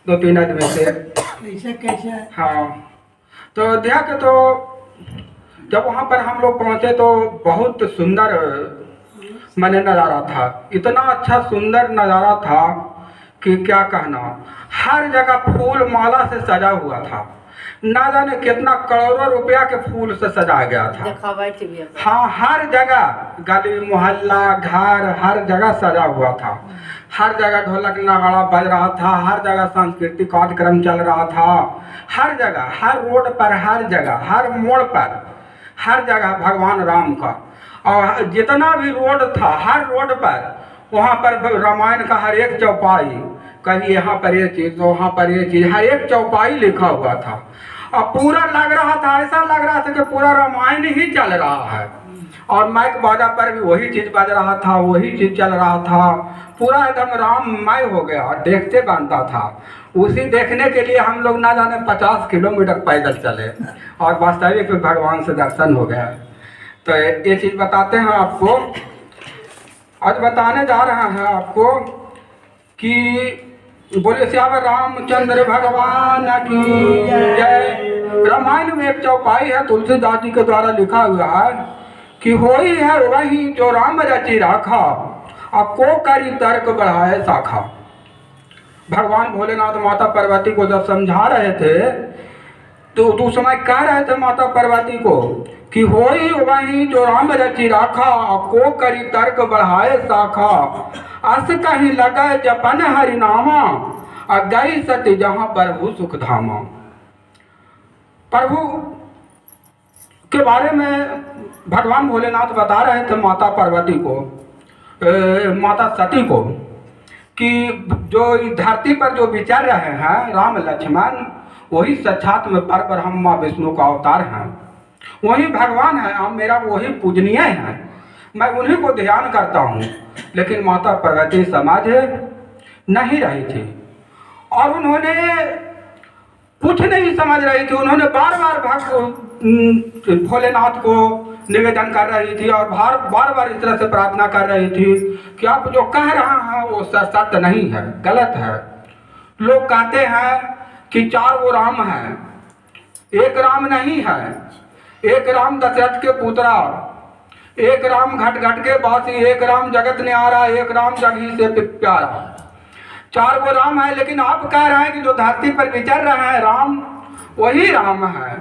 दो तीन आदमी से। ऐसा कैसा? हाँ, तो देख तो जब वहाँ पर हम लोग पहुँचे तो बहुत सुंदर मैंने नज़ारा था। इतना अच्छा सुंदर नज़ारा था कि क्या कहना। हर जगह फूल माला से सजा हुआ था। ना जाने कितना करोड़ों रुपया के फूल से सजाया गया था। हाँ, हर जगह गली मोहल्ला घर हर जगह सजा हुआ था। हर जगह ढोलक नगाड़ा बज रहा था। हर जगह सांस्कृतिक कार्यक्रम चल रहा था। हर जगह, हर रोड पर, हर जगह, हर मोड़ पर, हर जगह भगवान राम का। और जितना भी रोड था, हर रोड पर वहाँ पर रामायण का हर एक चौपाई, कहीं यहाँ पर ये चीज़, वहाँ पर ये चीज़, हर एक चौपाई लिखा हुआ था। और पूरा लग रहा था, ऐसा लग रहा था कि पूरा रामायण ही चल रहा है। और माइक बाजा पर भी वही चीज़ बज रहा था, वही चीज़ चल रहा था। पूरा एकदम राममय हो गया और देखते बनता था। उसी देखने के लिए हम लोग ना जाने 50 किलोमीटर पैदल चले और वास्तविक में भगवान से दर्शन हो गया। तो ये चीज़ बताते हैं आपको। आज बताने जा रहा है आपको कि बोले श्याम रामचंद्र भगवान की जय। रामायण में एक चौपाई है, तुलसीदास जी के द्वारा लिखा हुआ है कि होई है वही जो राम रचि राखा, और को करी तर्क बढ़ाए शाखा। भगवान भोलेनाथ माता पार्वती को जब समझा रहे थे तो उस समय कह रहे थे माता पार्वती को कि होई वही जो राम रचि राखा, को करी तर्क बढ़ाए शाखा। अस कहीं लगे जपन हरिनामा, और गई सती जहाँ प्रभु सुख धामा। प्रभु के बारे में भगवान भोलेनाथ बता रहे थे माता पार्वती को, माता सती को, कि जो इस धरती पर जो विचर रहे हैं राम लक्ष्मण, वही साक्षात में परब्रह्म विष्णु का अवतार हैं। वही भगवान है, हम मेरा वही पूजनीय है, मैं उन्हीं को ध्यान करता हूँ। लेकिन माता पार्वती समझ नहीं रही थी और उन्होंने कुछ नहीं समझ रही थी। उन्होंने बार बार भोलेनाथ को निवेदन कर रही थी और बार बार इस तरह से प्रार्थना कर रही थी कि आप जो कह रहा है वो सत्य नहीं है, गलत है। लोग कहते हैं कि 4 वो राम हैं, एक राम नहीं है। एक राम दशरथ के पुत्रा, एक राम घट घट के बासी, एक राम जगत न्यारा, एक राम जग ही से प्यारा। 4 वो राम है, लेकिन आप कह रहे हैं कि जो धरती पर विचर रहे हैं राम, वही राम है।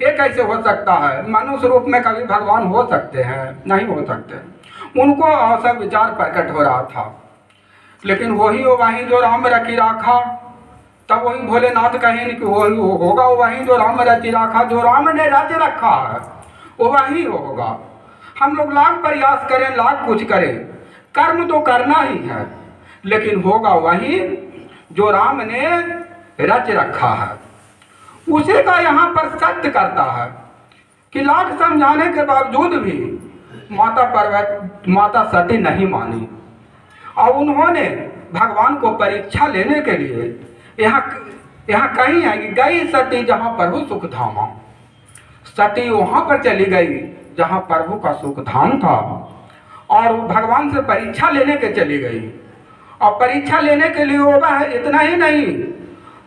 ये कैसे हो सकता है? मनुष्य रूप में कभी भगवान हो सकते हैं? नहीं हो सकते। उनको ऐसा विचार प्रकट हो रहा था। लेकिन वही जो राम रखी राखा, तब वही भोलेनाथ कहें कि वही होगा, वही जो राम रचि राखा, जो राम ने रच रखा है वो वही होगा। हम लोग लाख प्रयास करें, लाख कुछ करें, कर्म तो करना ही है, लेकिन होगा वही जो राम ने रच रखा है। उसी का यहाँ पर सत्य करता है कि लाख समझाने के बावजूद भी माता सती नहीं मानी और उन्होंने भगवान को परीक्षा लेने के लिए यहाँ कहीं है कि गई सती जहाँ प्रभु सुख धामा। सती वहाँ पर चली गई जहाँ प्रभु का सुख धाम था और भगवान से परीक्षा लेने के चली गई। और परीक्षा लेने के लिए वो है, इतना ही नहीं,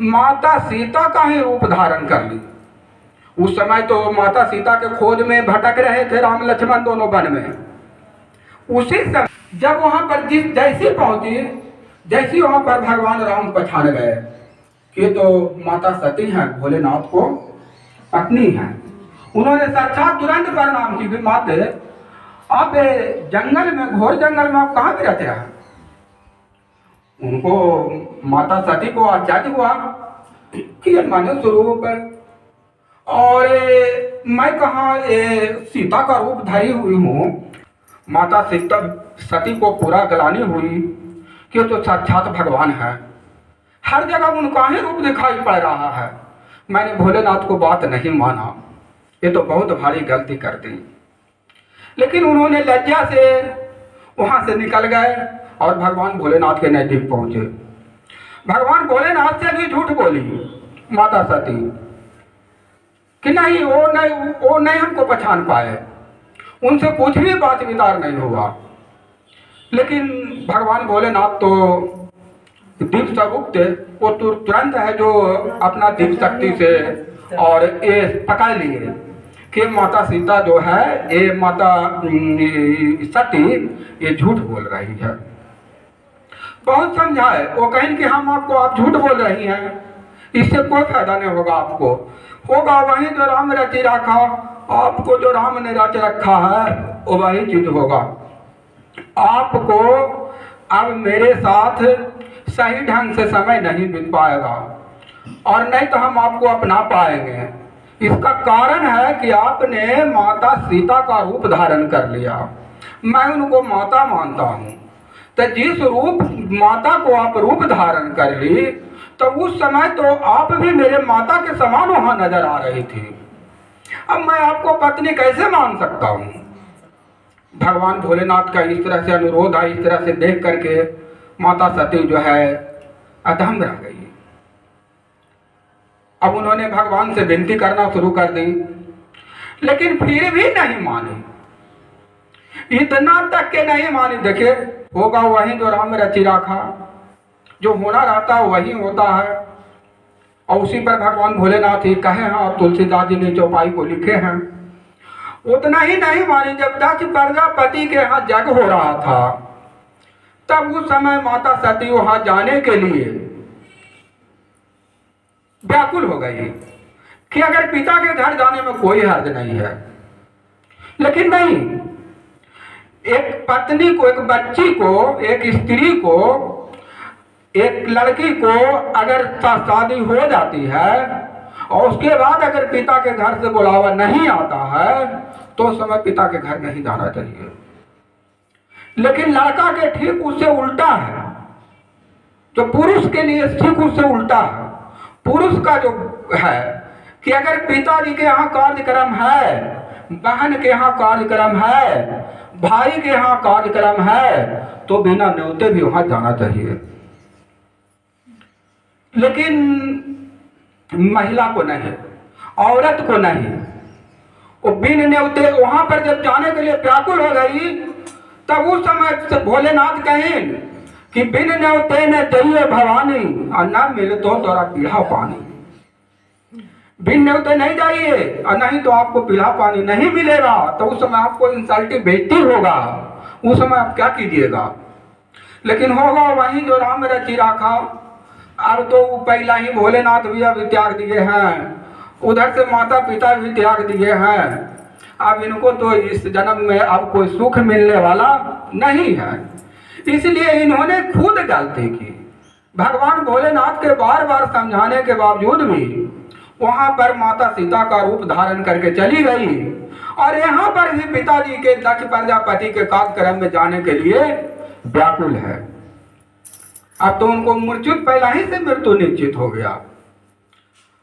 माता सीता का ही रूप धारण कर ली। उस समय तो माता सीता के खोज में भटक रहे थे राम लक्ष्मण दोनों वन में। उसी समय जब वहाँ पर जैसी पहुँची, जैसी वहाँ पर भगवान राम पहचान गए कि तो माता सती हैं, भोलेनाथ को पत्नी हैं। उन्होंने साक्षात तुरंत प्रणाम की कि माते आप जंगल में, घोर जंगल में आप कहाँ पे रहते हैं? उनको माता सती को आश्चर्य हुआ कि ये मनुष्य रूप है और मैं कहाँ सीता का रूप धरी हुई हूँ। माता सीता सती को पूरा ग्लानि हुई कि तो साक्षात भगवान है, हर जगह उनका ही रूप दिखाई पड़ रहा है। मैंने भोलेनाथ को बात नहीं माना, ये तो बहुत भारी गलती कर दी। लेकिन उन्होंने लज्जा से वहाँ से निकल गए और भगवान भोलेनाथ के नजदीक पहुँचे। भगवान भोलेनाथ से भी झूठ बोली माता सती कि नहीं वो नहीं हमको पहचान पाए, उनसे कुछ भी बात विचार नहीं हुआ। लेकिन भगवान भोलेनाथ तो दीप स्वरूप थे, वो तुरंत है जो अपना दीप शक्ति से और ये पकड़ लिए कि माता सीता जो है, ये माता सती ये झूठ बोल रही है। बहुत समझाए, वो कहें कि हम आपको, आप झूठ बोल रही हैं, इससे कोई फायदा नहीं होगा आपको, होगा वही जो राम रचि रखा, आपको जो राम ने रच रखा है वो वही चीज होगा। आपको अब मेरे साथ सही ढंग से समय नहीं बीत पाएगा और नहीं तो हम आपको अपना पाएंगे। इसका कारण है कि आपने माता सीता का रूप धारण कर लिया। मैं उनको माता मानता हूँ, तो जिस रूप माता को आप रूप धारण कर ली, तो उस समय तो आप भी मेरे माता के समान वहां नजर आ रही थी। अब मैं आपको पत्नी कैसे मान सकता हूँ? भगवान भोलेनाथ का इस तरह से अनुरोध है, इस तरह से देख करके माता सती जो है अधम रह गई। अब उन्होंने भगवान से विनती करना शुरू कर दी, लेकिन फिर भी नहीं मानी, इतना तक के नहीं मानी। देखिए, होगा वही जो राम रचि रखा, जो होना रहता है वही होता है, और उसी पर भगवान भोलेनाथ ही कहे हैं और तुलसीदास जी ने चौपाई को लिखे हैं। उतना ही नहीं मानी, जब दक्ष प्रजापति के यहाँ जग हो रहा था, तब उस समय माता सती वहां जाने के लिए व्याकुल हो गई कि अगर पिता के घर जाने में कोई हर्ज नहीं है, लेकिन नहीं, एक पत्नी को, एक बच्ची को, एक स्त्री को, एक लड़की को अगर शादी हो जाती है और उसके बाद अगर पिता के घर से बुलावा नहीं आता है, तो उस समय पिता के घर नहीं जाना चाहिए। लेकिन लड़का के ठीक उससे उल्टा है, जो पुरुष के लिए ठीक उससे उल्टा है। पुरुष का जो है कि अगर पिताजी के यहाँ कार्यक्रम है, बहन के यहाँ कार्यक्रम है, भाई के यहाँ कार्यक्रम है, तो बिना न्योते भी वहां जाना चाहिए। लेकिन महिला को नहीं, औरत को नहीं, वो बिन न्योते वहां पर जब जाने के लिए व्याकुल हो गई, तब उस समय भोलेनाथ कहें कि बिन न्योते न चाहिए भवानी और न मिले तो तोरा पीढ़ा पानी। बिन न्योते नहीं जाइए और नहीं तो आपको पीढ़ा पानी नहीं मिलेगा, तो उस समय आपको इंसल्टी बेइज्जती होगा, उस समय आप क्या कीजिएगा? लेकिन होगा वही जो राम रचि रखा। अब तो पहला ही भोलेनाथ भी अब त्याग दिए हैं, उधर से माता पिता भी त्याग दिए हैं। अब इनको तो इस जन्म में अब कोई सुख मिलने वाला नहीं है, इसलिए इन्होंने खुद गलती की। भगवान भोलेनाथ के बार बार समझाने के बावजूद भी वहां पर माता सीता का रूप धारण करके चली गई, और यहाँ पर भी पिताजी के दक्ष प्रजापति के कार्यक्रम में जाने के लिए व्याकुल है। अब तो उनको मूर्छित पहला ही से मृत्यु निश्चित हो गया।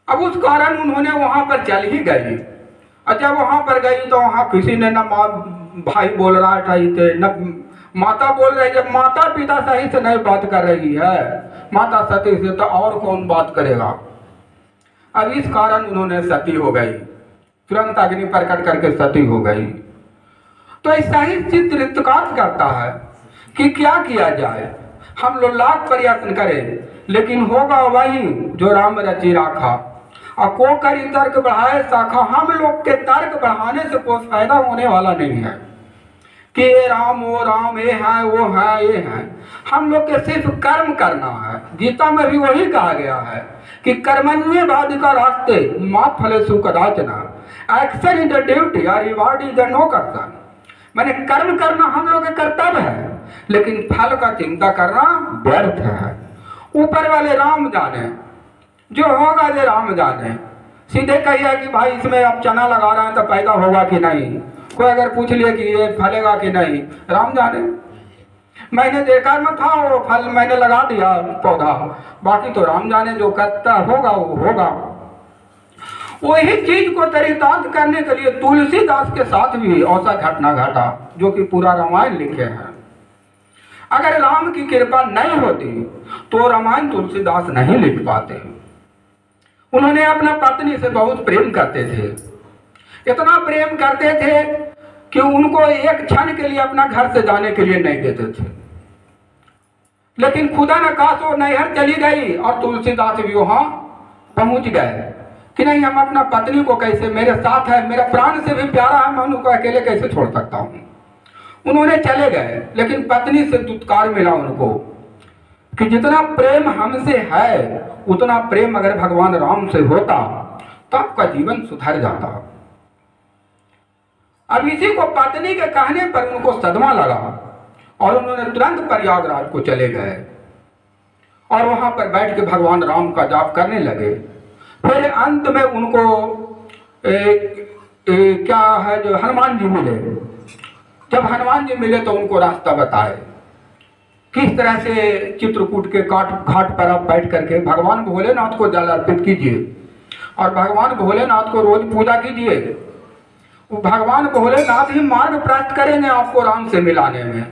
अब उस कारण उन्होंने वहां पर चल ही गई, और जब वहां पर गई तो वहां किसी ने न भाई बोल रहा था, न माता बोल रही। जब माता पिता सही से नहीं बात कर रही है माता सती से, तो और कौन बात करेगा? अब इस कारण उन्होंने सती हो गई, तुरंत अग्नि प्रकट करके सती हो गई। तो ऐसा ही चित्रितकार करता है कि क्या किया जाए, हम लोग लाख प्रयत्न करें, लेकिन होगा वही जो राम रचि रखा। और को करी तर्क बढ़ाए शाखा, हम लोग के तर्क बढ़ाने से कोई फायदा होने वाला नहीं है कि ये राम वो राम, ये है वो है ये है। हम लोग के सिर्फ कर्म करना है। गीता में भी वही कहा गया है कि कर्मण्येवादि का रास्ते मां फलेषु कदाचन, एक्शन इज द ड्यूटी और रिवार्ड इज द नो कर्तव्य। मैंने कर्म करना हम लोग का कर्तव्य है, लेकिन फल का चिंता करना व्यर्थ है। ऊपर वाले राम जाने, जो होगा जो राम जाने। सीधे कहिए कि भाई इसमें आप चना लगा रहे हैं तो पैदा होगा कि नहीं, कोई अगर पूछ लिया कि ये फलेगा कि नहीं, राम जाने। मैंने देखा में था वो फल, मैंने लगा दिया पौधा, बाकी तो राम जाने, जो करता होगा वो होगा। वही चीज को चरितार्थ करने के लिए तुलसीदास के साथ भी ऐसा घटना घटा, जो कि पूरा रामायण लिखे हैं। अगर राम की कृपा नहीं होती तो रामायण तुलसीदास नहीं लिख पाते। उन्होंने अपना पत्नी से बहुत प्रेम करते थे, इतना प्रेम करते थे कि उनको एक क्षण के लिए अपना घर से जाने के लिए नहीं देते थे। लेकिन खुदा न खास वो नैहर चली गई और तुलसीदास भी वहाँ पहुँच गए कि नहीं, हम अपना पत्नी को कैसे, मेरे साथ है, मेरा प्राण से भी प्यारा है, मैं उनको अकेले कैसे छोड़ सकता हूँ। उन्होंने चले गए, लेकिन पत्नी से दुत्कार मिला उनको कि जितना प्रेम हमसे है उतना प्रेम अगर भगवान राम से होता तो आपका जीवन सुधर जाता। अब इसी को पत्नी के कहने पर उनको सदमा लगा और उन्होंने तुरंत प्रयागराज को चले गए और वहां पर बैठ के भगवान राम का जाप करने लगे। फिर अंत में उनको क्या है जो हनुमान जी मिले। जब हनुमान जी मिले तो उनको रास्ता बताए किस तरह से चित्रकूट के घाट पर आप बैठ करके भगवान भोलेनाथ को जल अर्पित कीजिए और भगवान भोलेनाथ को रोज पूजा कीजिए। वो भगवान भोलेनाथ ही मार्ग प्राप्त करेंगे आपको राम से मिलाने में।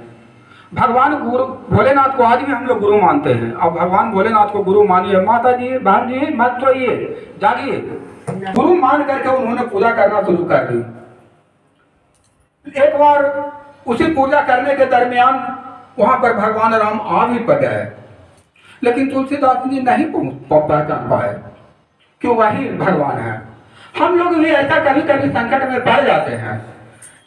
भगवान गुरु भोलेनाथ को आज भी हम लोग गुरु मानते हैं। अब भगवान भोलेनाथ को गुरु मानिए, माता जी बहन जी मत सोइए, जागिए। गुरु मान करके उन्होंने पूजा करना शुरू कर दी। एक बार उसी पूजा करने के दरमियान वहां पर भगवान राम आ भी गए, लेकिन तुलसीदास जी नहीं पहचान पाए कि वही भगवान है। हम लोग भी ऐसा कभी कभी संकट में पड़ जाते हैं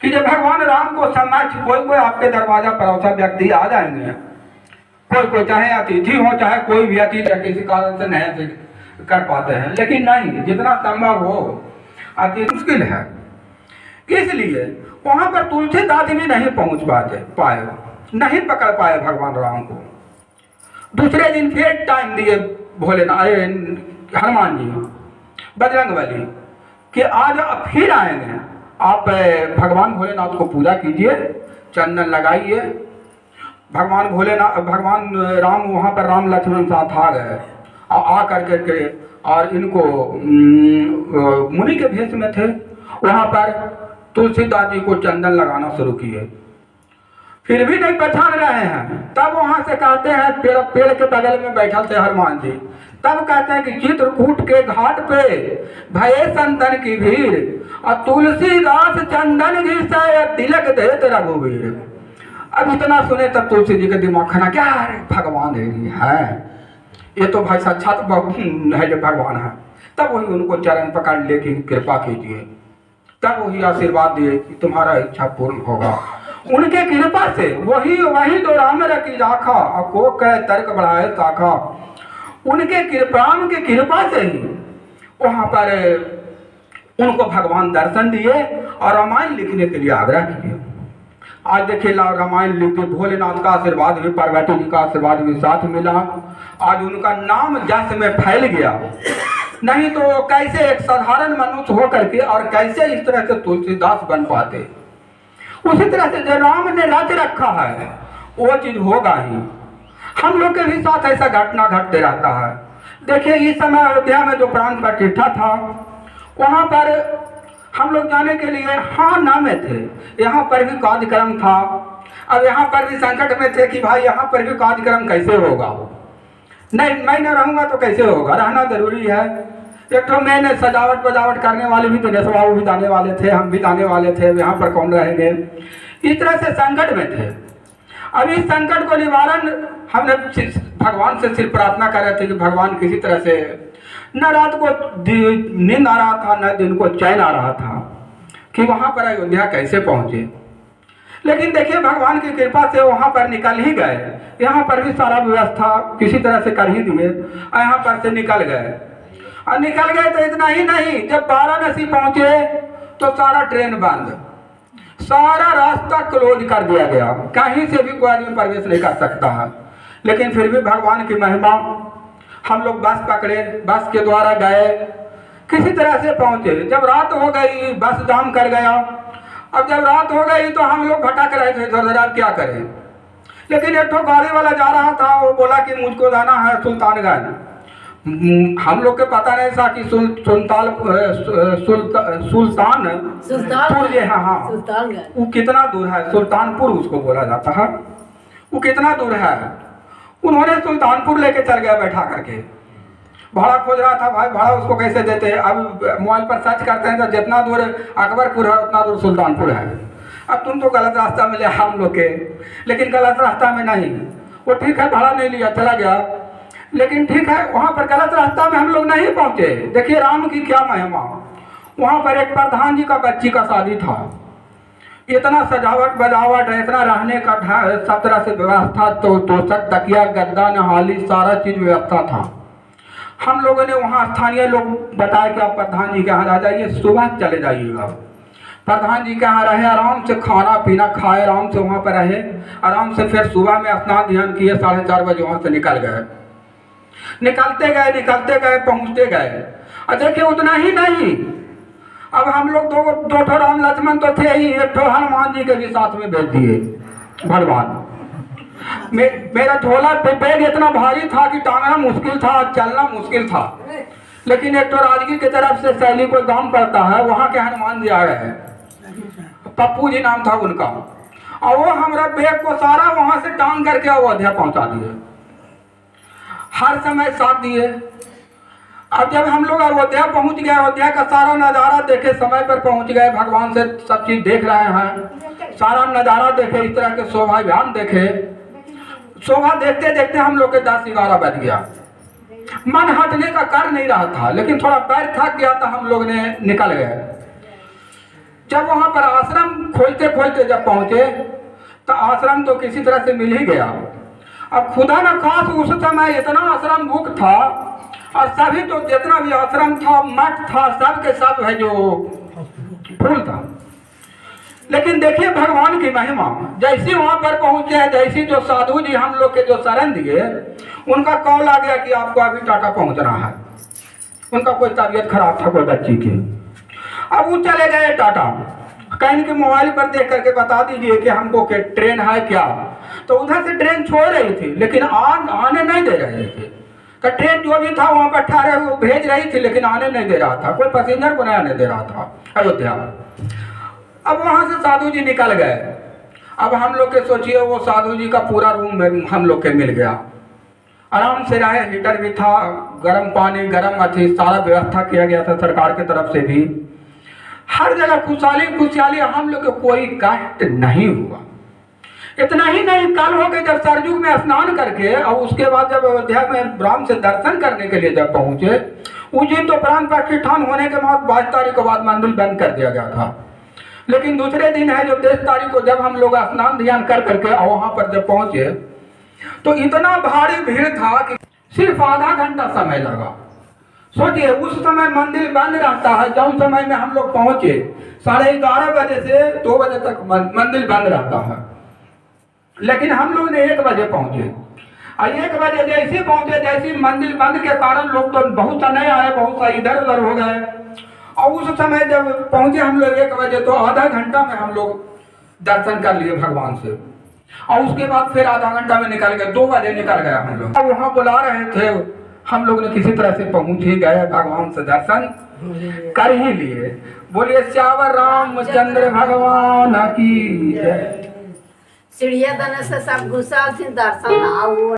कि जब भगवान राम को समक्ष कोई आपके दरवाजा पर ऐसा व्यक्ति आ जाएंगे, कोई चाहे अतिथि हो चाहे कोई भी अतिथि किसी कारण से नहीं कर पाते हैं, लेकिन नहीं, जितना संभव हो अति मुश्किल है। इसलिए वहां पर तुलसीदास भी नहीं पहुंच पाए, नहीं पकड़ पाए भगवान राम को। दूसरे दिन फिर टाइम दिए भोलेनाथ हनुमान जी बजरंगबली कि आज फिर आएंगे, आप भगवान भोलेनाथ को पूजा कीजिए, चंदन लगाइए। भगवान राम वहाँ पर राम लक्ष्मण साथ आ गए और आ करके और इनको मुनि के भेष में थे, वहाँ पर तुलसीदास जी को चंदन लगाना शुरू किए। फिर भी नहीं पहचान रहे हैं। तब वहां से कहते हैं, पेड़ के बगल में बैठा थे हनुमान जी, तब कहते हैं कि चित्रकूट के घाट पे भये संतन की भीड़ और तुलसीदास चंदन घिसाए तिलक देत रघुवीर। अब इतना सुने तब तुलसी जी के दिमाग खाना, क्या भगवान है, ये तो भाई साक्षात है जो भगवान है। तब वही उनको चरण पकड़ लेके कृपा कीजिए, तब वही आशीर्वाद दिए कि तुम्हारा इच्छा पूर्ण होगा। उनके कृपा से वही तो राम रखी राखा और को कह तर्क बढ़ाए ताखा। उनके राम के कृपा से ही वहां पर उनको भगवान दर्शन दिए और रामायण लिखने के लिए आग्रह किए। आज देखिए रामायण लिखते, भोलेनाथ का आशीर्वाद भी, पार्वती जी का आशीर्वाद भी साथ मिला। आज उनका नाम जस में फैल गया। नहीं तो कैसे एक साधारण मनुष्य होकर के और कैसे इस तरह से तुलसीदास बन पाते। उसी तरह से जो राम ने रच रखा है वो चीज होगा ही। हम लोग के भी साथ ऐसा घटना घटते रहता है। देखिए इस समय अयोध्या में जो प्राण प्रतिष्ठा था, वहां पर हम लोग जाने के लिए हाँ ना में थे, यहाँ पर भी कार्यक्रम था। अब यहाँ पर भी संकट में थे कि भाई यहाँ पर भी कार्यक्रम कैसे होगा, नहीं मैं न रहूंगा तो कैसे होगा, रहना जरूरी है। एक तो मैंने सजावट बजावट करने वाले भी दिनेश बाबू भी जाने वाले थे, हम भी जाने वाले थे, यहाँ पर कौन रहेंगे। इस तरह से संकट में थे। अब इस संकट को निवारण हमने भगवान से सिर्फ प्रार्थना कर रहे थे कि भगवान किसी तरह से, न रात को नींद आ रहा था न दिन को चैन आ रहा था कि वहाँ पर अयोध्या कैसे पहुँचे। लेकिन देखिए भगवान की कृपा से वहाँ पर निकल ही गए। यहाँ पर भी सारा व्यवस्था किसी तरह से कर ही दिए और यहाँ पर से निकल गए। और निकल गए तो इतना ही नहीं, जब वाराणसी पहुँचे तो सारा ट्रेन बंद, सारा रास्ता क्लोज कर दिया गया, कहीं से भी कोई आदमी प्रवेश नहीं कर सकता है। लेकिन फिर भी भगवान की महिमा, हम लोग बस पकड़े, बस के द्वारा गए, किसी तरह से पहुँचे। जब रात हो गई बस जाम कर गया। अब जब रात हो गई तो हम लोग भटक रहे थे इधर उधर, क्या करें। लेकिन एक तो गाड़ी वाला जा रहा था, वो बोला कि मुझको जाना है सुल्तानगंज। हम लोग के पता नहीं था कि सुल्तानपुर ये है, हाँ वो कितना दूर है, सुल्तानपुर उसको बोला जाता है, वो कितना दूर है। उन्होंने सुल्तानपुर लेके चल गया बैठा करके। भाड़ा खोज रहा था, भाई भाड़ा उसको कैसे देते हैं। अब मोबाइल पर सर्च करते हैं तो जितना दूर अकबरपुर है उतना दूर सुल्तानपुर है। अब तुम तो गलत रास्ता मिले हम लोग के, लेकिन गलत रास्ता में नहीं, वो ठीक है, भाड़ा नहीं लिया, चला गया। लेकिन ठीक है, वहाँ पर गलत रास्ता में हम लोग नहीं पहुँचे। देखिए राम की क्या महिमा। वहाँ पर एक प्रधान जी का बच्ची का शादी था। इतना सजावट बजावट है, इतना रहने का सब तरह से व्यवस्था, तो तोशक तकिया गद्दा नहाली सारा चीज़ व्यवस्था था। हम लोगों ने वहाँ स्थानीय लोग बताया कि आप प्रधान जी के यहाँ आ जाइए, सुबह चले जाइएगा। प्रधान जी के यहाँ रहे, आराम से खाना पीना खाए, आराम से वहाँ पर रहे, आराम से फिर सुबह में स्नान ध्यान किए, 4:30 बजे वहाँ से निकल गए। निकलते गए पहुँचते गए। और देखिए उतना ही नहीं, अब हम लोग दो ठो राम लक्ष्मण तो थे ही, एक ठो हनुमान जी के भी साथ में भेज दिए भगवान। मेरा झोला बैग इतना भारी था कि टांगना मुश्किल था, चलना मुश्किल था। लेकिन एक तो राजगीर की तरफ से सैली कोई गांव पड़ता है, वहाँ के हनुमान जी आ रहे हैं, पप्पू जी नाम था उनका, और वो हमारा बैग को सारा वहाँ से टांग करके अयोध्या पहुँचा दिए, हर समय साथ दिए। अब जब हम लोग अयोध्या पहुँच गए, अयोध्या का सारा नज़ारा देखे, समय पर पहुँच गए, भगवान से सब चीज़ देख रहे हैं, सारा नज़ारा देखे, इस तरह के शोभा विहान देखे। शोभा देखते देखते हम लोग के 10-11 बज गया। मन हटने का कर नहीं रहा था, लेकिन थोड़ा पैर थक गया था, हम लोग ने निकल गए। जब वहाँ पर आश्रम खोलते खोलते जब पहुँचे तो आश्रम तो किसी तरह से मिल ही गया। अब खुदा न खास उस समय इतना आश्रम बुक था, और सभी तो जितना भी आश्रम था, मठ था, सब के सब है जो फूल था। लेकिन देखिए भगवान की महिमा, जैसे वहाँ पर पहुँचे हैं, जैसी जो साधु जी हम लोग के जो शरण दिए, उनका कॉल आ गया कि आपको अभी टाटा पहुँचना है। उनका कोई तबीयत खराब था कोई बच्ची की। अब वो चले गए टाटा, कहीं के मोबाइल पर देख करके बता दीजिए कि हमको के ट्रेन है क्या। तो उधर से ट्रेन छोड़ रही थी, लेकिन आने नहीं दे रहे थे। तो ट्रेन जो भी था वहाँ पर ठहरे वो भेज रही थी, लेकिन आने नहीं दे रहा था, कोई पैसेंजर को नहीं आने दे रहा था अयोध्या। अब वहाँ से साधु जी निकल गए। अब हम लोग के सोचिए, वो साधु जी का पूरा रूम हम लोग के मिल गया, आराम से रहे, हीटर भी था, गर्म पानी गर्म अथी सारा व्यवस्था किया गया था सरकार की तरफ से भी। हर जगह खुशहाली, हम लोग को कोई कष्ट नहीं हुआ। इतना ही नहीं, कल हो गए जब सरजू में स्नान करके, और उसके बाद जब अयोध्या में राम से दर्शन करने के लिए जब पहुँचे, उस दिन तो प्राण प्रतिष्ठान होने के बाद 22 तारीख के बाद मंदिर बंद कर दिया गया था। लेकिन दूसरे दिन है जो 23 तारीख को जब हम लोग स्नान ध्यान कर करके वहाँ पर जब पहुँचे, तो इतना भारी भीड़ था कि सिर्फ आधा घंटा समय लगा। सोचिए उस समय मंदिर बंद रहता है, जब समय में हम लोग पहुँचे 11:30 बजे से 2 बजे तक मंदिर बंद रहता है, लेकिन हम लोग ने 1 बजे पहुँचे। और 1 बजे जैसे पहुँचे, जैसे मंदिर बंद के कारण लोग तो बहुत सा नहीं आए, बहुत सा इधर उधर हो गए। और उस समय जब पहुँचे हम लोग 1 बजे, तो आधा घंटा में हम लोग दर्शन कर लिए भगवान से, और उसके बाद फिर आधा घंटा में निकल गए, 2 बजे निकल गया हम लोग। वहाँ बुला रहे थे, हम लोग ने किसी तरह से पहुँच ही गए, भगवान से दर्शन कर ही लिए। बोलिए श्यावर रामचंद्र भगवान की जय। सीढ़िया दने से सब घुसा थी दर्शन